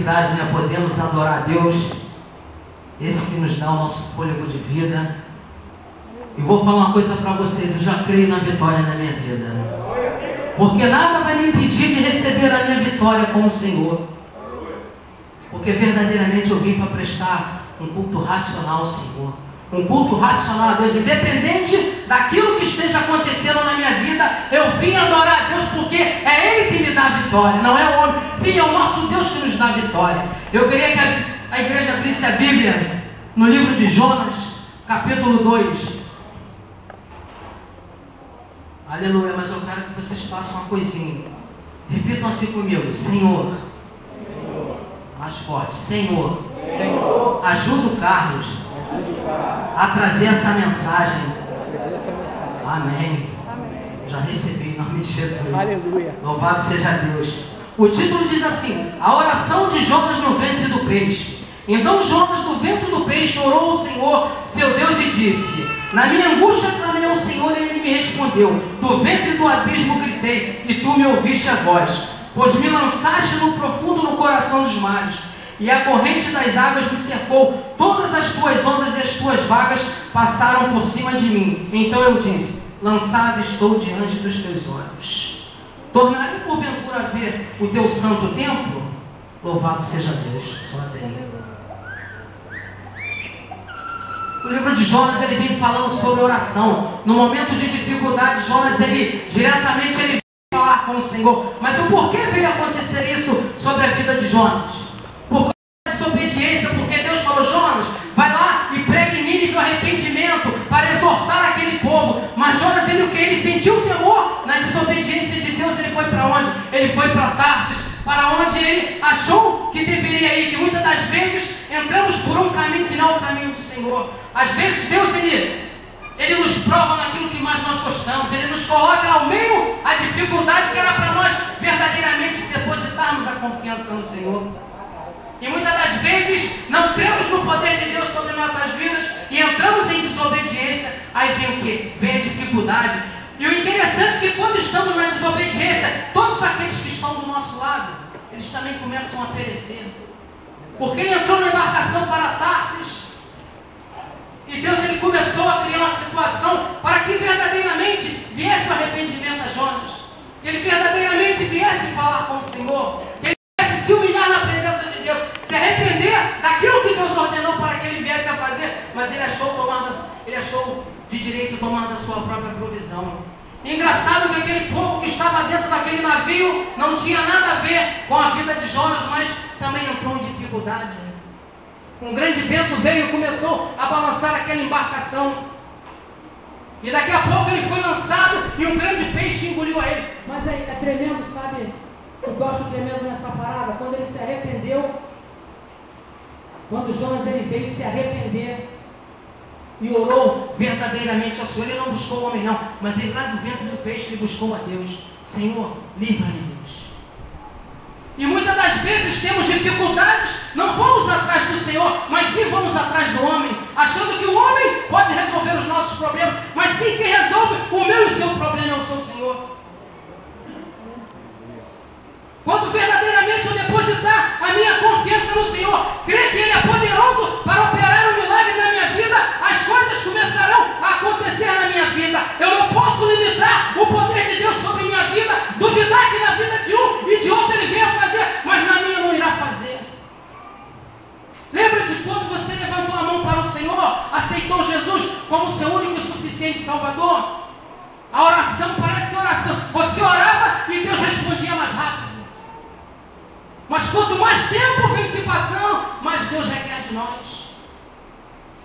felicidade, né? Podemos adorar a Deus, esse que nos dá o nosso fôlego de vida. E vou falar uma coisa para vocês, eu já creio na vitória na minha vida, porque nada vai me impedir de receber a minha vitória com o Senhor, porque verdadeiramente eu vim para prestar um culto racional ao Senhor, um culto racional a Deus, independente daquilo que esteja acontecendo na minha vida. Eu vim adorar a Deus porque é Ele que me dá a vitória, não é o homem. Sim, é o nosso Deus que nos dá a vitória. Eu queria que a igreja abrisse a Bíblia no livro de Jonas, capítulo 2. Aleluia, mas eu quero que vocês façam uma coisinha. Repitam assim comigo: Senhor, mais forte, Senhor, ajuda o Carlos a trazer essa mensagem. Amém. Já recebi em nome de Jesus. Aleluia. Louvado seja Deus. O título diz assim: a oração de Jonas no ventre do peixe. Então Jonas, do ventre do peixe, orou ao Senhor, seu Deus, e disse: na minha angústia clamei ao Senhor, e Ele me respondeu. Do ventre do abismo gritei, e tu me ouviste a voz, pois me lançaste no profundo no coração dos mares, e a corrente das águas me cercou. Todas as tuas ondas e as tuas vagas passaram por cima de mim. Então eu disse: lançado estou diante dos teus olhos. Tornarei porventura a ver o teu santo templo? Louvado seja Deus. Só até aí. O livro de Jonas, ele vem falando sobre oração. No momento de dificuldade, Jonas, ele vem falar com o Senhor. Mas o porquê veio acontecer isso sobre a vida de Jonas? Por causa da desobediência, porque Deus falou: Jonas, vai lá e prega em Nínive o arrependimento para exortar aquele povo. Mas Jonas, ele sentiu temor na desobediência de Deus. Ele foi para onde? Ele foi para Tarsis, para onde ele achou que deveria ir. Que muitas das vezes entramos por um caminho que não é o caminho do Senhor. Às vezes Deus, ele nos prova naquilo que mais nós gostamos. Ele nos coloca ao meio a dificuldade que era para nós verdadeiramente depositarmos a confiança no Senhor. E muitas das vezes não cremos no poder de Deus sobre nossas vidas e entramos em desobediência. Aí vem o que? Vem a dificuldade. E o interessante é que quando estamos na desobediência, todos aqueles que estão do nosso lado, eles também começam a perecer. Porque ele entrou na embarcação para Tarsis, e Deus, ele começou a criar uma situação para que verdadeiramente viesse o arrependimento a Jonas, que ele verdadeiramente viesse falar com o Senhor, que ele viesse se humilhar na presença de Deus, se arrepender daquilo que Deus ordenou para que ele viesse a fazer. Mas ele achou de direito tomar da sua própria provisão. Engraçado que aquele povo que estava dentro daquele navio não tinha nada a ver com a vida de Jonas, mas também entrou em dificuldade. Um grande vento veio e começou a balançar aquela embarcação. E daqui a pouco ele foi lançado e um grande peixe engoliu a ele. Mas é tremendo, sabe? O que eu acho tremendo nessa parada, quando ele se arrependeu, quando Jonas ele veio se arrepender e orou verdadeiramente ao Senhor, ele não buscou o homem não, mas ele lá do ventre do peixe, ele buscou a Deus. Senhor, livra-me, Deus. E muitas das vezes temos dificuldades, não vamos atrás do Senhor, mas sim vamos atrás do homem, achando que o homem pode resolver os nossos problemas, mas sim quem resolve o meu e o seu problema é o seu Senhor. Quando verdadeiramente eu depositar a minha confiança no Senhor, crer que Ele é poderoso para operar um milagre na minha vida, as coisas começarão a acontecer na minha vida. Eu não posso limitar o poder de Deus sobre minha vida, duvidar que na vida de um e de outro Ele venha fazer, mas na minha não irá fazer. Lembra de quando você levantou a mão para o Senhor, aceitou Jesus como seu único e suficiente Salvador? A oração, parece que a oração, você orava e Deus respondia mais rápido. Mas quanto mais tempo vem se passando, mais Deus requer de nós.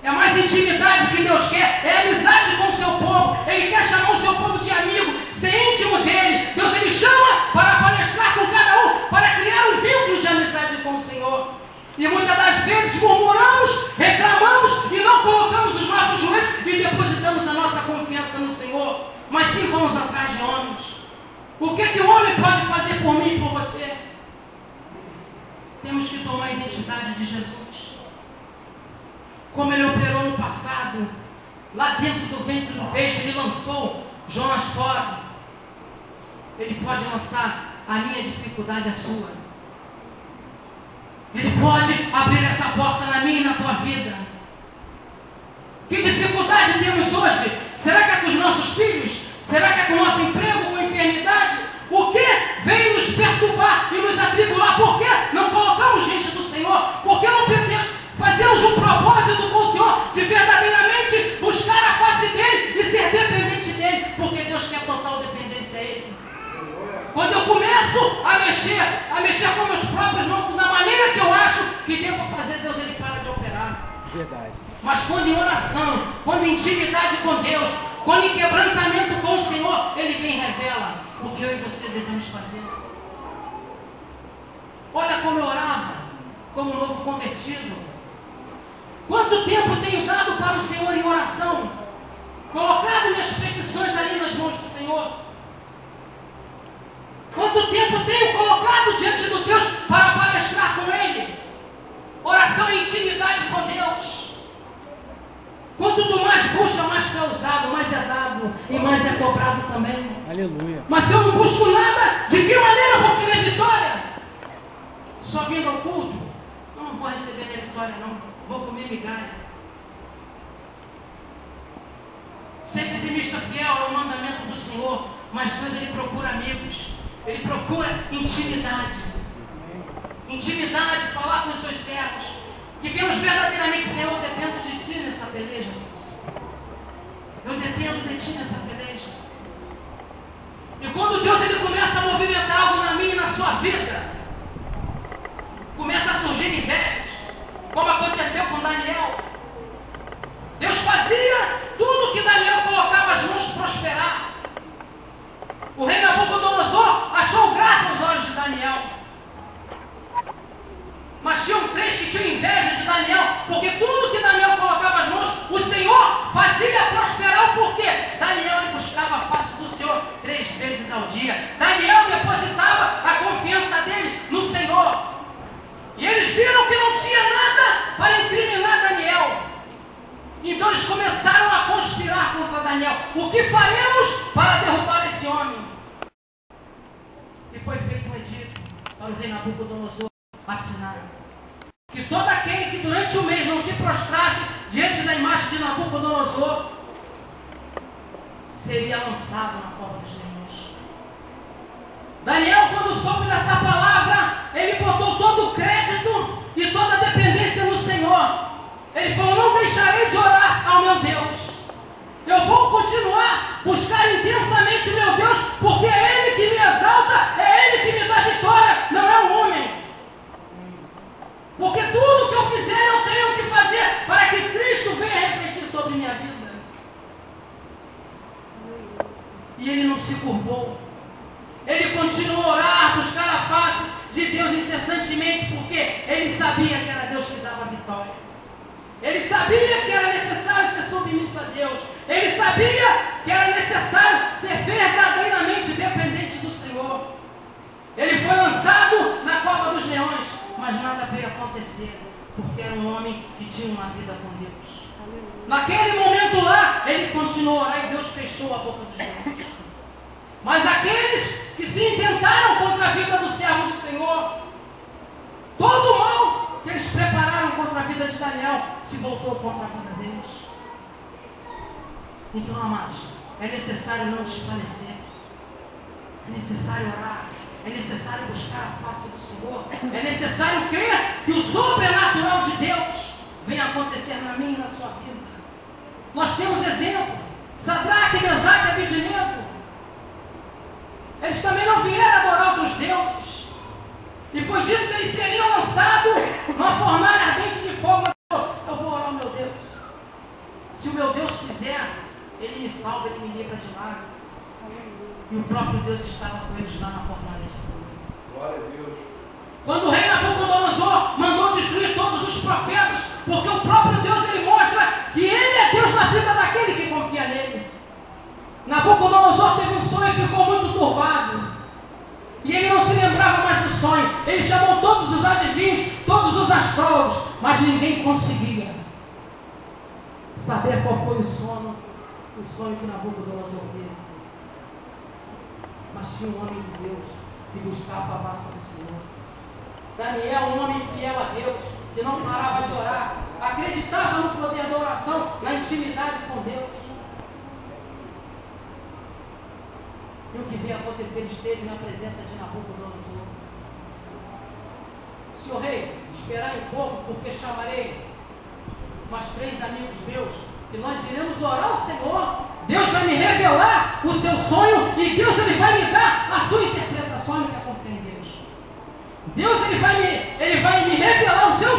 É mais intimidade que Deus quer, é amizade com o seu povo. Ele quer chamar o seu povo de amigo, ser íntimo dele. Deus, ele chama para palestrar com cada um, para criar um vínculo de amizade com o Senhor. E muitas das vezes murmuramos, reclamamos e não colocamos os nossos joelhos e depositamos a nossa confiança no Senhor. Mas sim vamos atrás de homens. O que é que o homem pode fazer por mim e por você? Temos que tomar a identidade de Jesus. Como Ele operou no passado, lá dentro do ventre do peixe, Ele lançou Jonas fora. Ele pode lançar a minha dificuldade, a sua. Ele pode abrir essa porta na minha e na tua vida. Que dificuldade temos hoje? Será que é com os nossos filhos? Será que é com o nosso emprego, com a enfermidade? O que vem nos perturbar e nos atribular? Por que não colocamos gente do Senhor? Por que não fazemos um propósito com o Senhor de verdadeiramente buscar a face dEle e ser dependente dEle? Porque Deus quer total dependência a Ele. Quando eu começo a mexer com meus próprios, da maneira que eu acho que devo fazer, Deus Ele para de operar. Verdade. Mas quando em oração, quando em intimidade com Deus, quando em quebrantamento com o Senhor, Ele vem e revela o que eu e você devemos fazer. Olha como eu orava, como novo convertido. Quanto tempo tenho dado para o Senhor em oração? Colocado minhas petições ali nas mãos do Senhor. Quanto tempo tenho colocado diante do Deus para palestrar com Ele? Oração e intimidade com Deus. Quanto tu mais busca, mais tu é usado, mais é dado e mais é cobrado também. Aleluia. Mas se eu não busco nada, de que maneira eu vou querer vitória? Só vindo ao culto, eu não vou receber minha vitória não, vou comer migalha. Ser dizimista fiel é o mandamento do Senhor, mas Deus Ele procura amigos, Ele procura intimidade. Intimidade, falar com os seus servos. Que vemos verdadeiramente, Senhor, eu dependo de Ti nessa peleja, Deus. Eu dependo de Ti nessa peleja. E quando Deus Ele começa a movimentar algo na minha e na sua vida, começa a surgir invejas, como aconteceu com Daniel. Deus fazia tudo que Daniel colocava as mãos prosperar. O rei Nabucodonosor achou graça aos olhos de Daniel. Mas tinham três que tinham inveja de Daniel, porque tudo que Daniel colocava as mãos, o Senhor fazia prosperar. Por quê? Daniel ele buscava a face do Senhor 3 vezes ao dia. Daniel depositava a confiança dele no Senhor. E eles viram que não tinha nada para incriminar Daniel. Então eles começaram a conspirar contra Daniel. O que faremos para derrubar esse homem? E foi feito um edito para o rei Nabucodonosor assinar. Que todo aquele que durante o mês não se prostrasse diante da imagem de Nabucodonosor seria lançado na cova dos leões. Daniel, quando soube dessa palavra, ele botou todo o crédito e toda a dependência no Senhor. Ele falou: não deixarei de orar ao meu Deus. Eu vou continuar buscar intensamente meu Deus, porque é Ele que me exalta, é Ele que me dá vitória, não é o homem. Porque tudo que eu fizer eu tenho que fazer para que Cristo venha refletir sobre minha vida. E ele não se curvou. Ele continuou a orar, buscar a face de Deus incessantemente, porque ele sabia que era Deus que dava a vitória. Ele sabia que era necessário ser submisso a Deus. Ele sabia que era necessário ser verdadeiramente dependente do Senhor. Ele foi lançado na cova dos leões, mas nada veio acontecer, porque era um homem que tinha uma vida com Deus. Naquele momento lá, ele continuou a orar e Deus fechou a boca dos leões. Mas aqueles que se intentaram contra a vida do servo do Senhor, todo o mal que eles prepararam contra a vida de Daniel se voltou contra a vida deles. Então, amados, é necessário não desfalecer, é necessário orar, é necessário buscar a face do Senhor, é necessário crer que o sobrenatural de Deus venha acontecer na minha e na sua vida. Nós temos exemplo: Sadraque, Mesaque e Abednego. Eles também não vieram adorar outros deuses, e foi dito que eles seriam lançados numa fornalha ardente de fogo. Mas eu vou orar ao meu Deus. Se o meu Deus quiser, Ele me salva, Ele me livra de lá. E o próprio Deus estava com eles lá na fornalha de fogo. Glória a Deus. Quando o rei Nabucodonosor mandou destruir todos os profetas, porque o próprio Deus ele mostra que Ele é Deus na vida daquele que confia nele. Nabucodonosor teve um sonho e ficou muito turbado. E ele não se lembrava mais do sonho. Ele chamou todos os adivinhos, todos os astrólogos, mas ninguém conseguia saber qual foi o sonho que Nabucodonosor teve. Mas tinha um homem de Deus que buscava a face do Senhor. Daniel, um homem fiel a Deus, e não parava de orar, acreditava no poder da oração, na intimidade com Deus. E o que veio acontecer? Ele esteve na presença de Nabucodonosor. Senhor rei, esperai um pouco, porque chamarei mais 3 amigos meus, e nós iremos orar ao Senhor. Deus vai me revelar o seu sonho, e Deus ele vai me dar a sua interpretação. Ele quer confiar em Deus. Deus ele vai me revelar o seu